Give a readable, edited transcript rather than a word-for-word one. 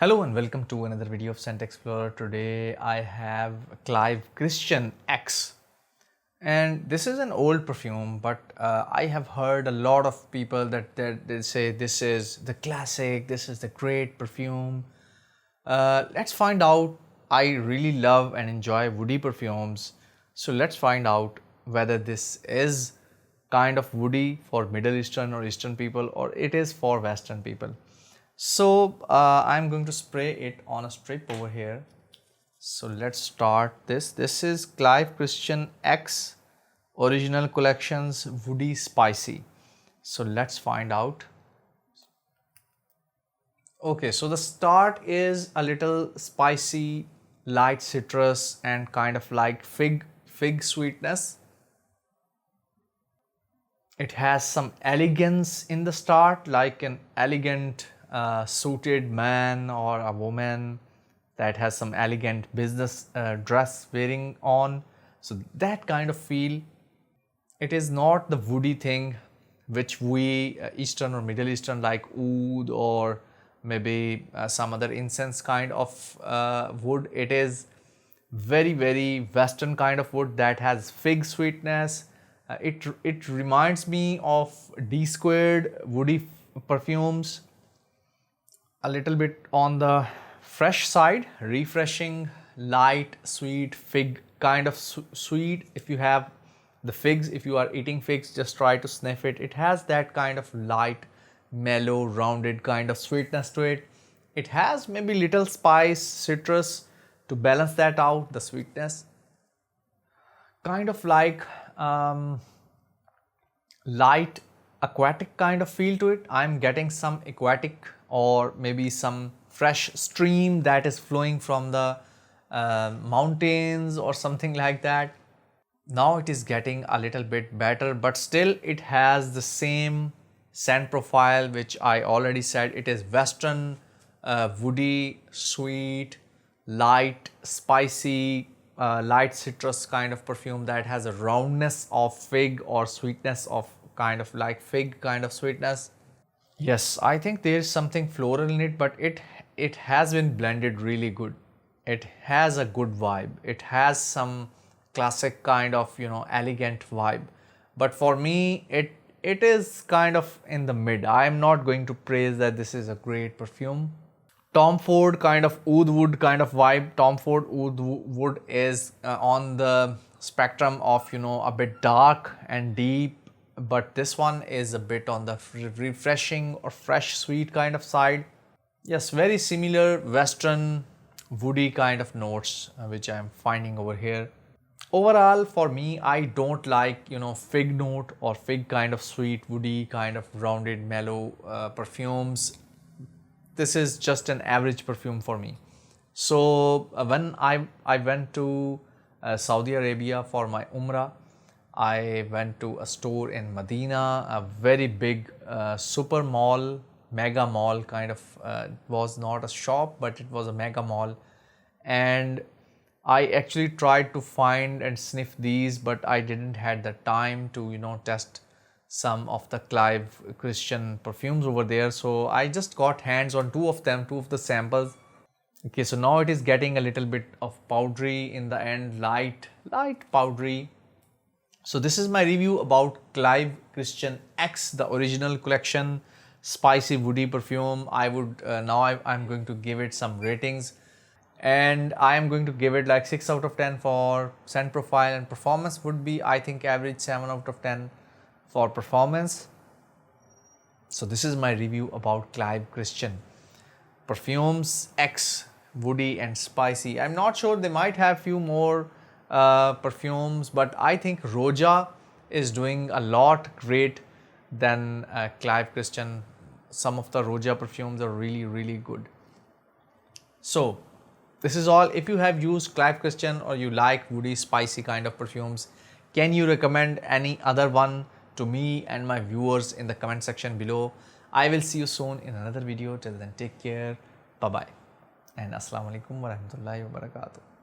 Hello and welcome to another video of Scent Explorer. Today I have Clive Christian X, and this is an old perfume, but I have heard a lot of people that they say this is the classic, this is the great perfume. Let's find out. I really love and enjoy woody perfumes, so let's find out whether this is kind of woody for Middle Eastern or Eastern people or it is for Western people. So I'm going to spray it on a strip over here. So let's start this. This is Clive Christian X Original Collections Woody Spicy. So let's find out. Okay, so the start is a little spicy, light citrus and kind of like fig sweetness. It has some elegance in the start, like an elegant suited man or a woman that has some elegant business dress wearing on. So that kind of feel. It is not the woody thing which we Eastern or Middle Eastern like oud or maybe some other incense kind of wood. It is very Western kind of wood that has fig sweetness. It reminds me of D squared woody perfumes, a little bit on the fresh side, refreshing, light, sweet, fig kind of sweet. If you have the figs, if you are eating figs, just try to sniff it. It has that kind of light, mellow, rounded kind of sweetness to it. It has maybe little spice, citrus to balance that out, the sweetness. Kind of like light aquatic kind of feel to it. I'm getting some aquatic or maybe some fresh stream that is flowing from the mountains or something like that. Now it is getting a little bit better, but still it has the same scent profile which I already said. It is Western, woody, sweet, light, spicy, light citrus kind of perfume that has a roundness of fig or sweetness of kind of like fig kind of sweetness. Yes, I think there is something floral in it, but it has been blended really good. It has a good vibe. It has some classic kind of, elegant vibe. But for me, it is kind of in the mid. I am not going to praise that this is a great perfume. Tom Ford kind of oud wood kind of vibe. Tom Ford oud wood is on the spectrum of, a bit dark and deep, but this one is a bit on the refreshing or fresh sweet kind of side. Yes, very similar Western woody kind of notes which I am finding over here. Overall, for me, I don't like, fig note or fig kind of sweet woody kind of rounded mellow perfumes. This is just an average perfume for me. So when I went to Saudi Arabia for my Umrah, I went to a store in Medina, a very big super mall, mega mall kind of, was not a shop, but it was a mega mall. And I actually tried to find and sniff these, but I didn't had the time to, test some of the Clive Christian perfumes over there. So I just got hands on two of the samples. Okay, so now it is getting a little bit of powdery in the end, light powdery. So this is my review about Clive Christian X, the original collection, spicy woody perfume. I would now I'm going to give it some ratings, and I am going to give it like 6 out of 10 for scent profile, and performance would be, I think, average 7 out of 10 for performance. So this is my review about Clive Christian perfumes X, woody and spicy. I'm not sure, they might have few more perfumes, but I think Roja is doing a lot great than Clive Christian. Some of the Roja perfumes are really good. So this is all. If you have used Clive Christian or you like woody spicy kind of perfumes, can you recommend any other one to me and my viewers in the comment section below? I will see you soon in another video. Till then, take care, bye bye, and assalamu alaikum warahmatullahi wabarakatuh.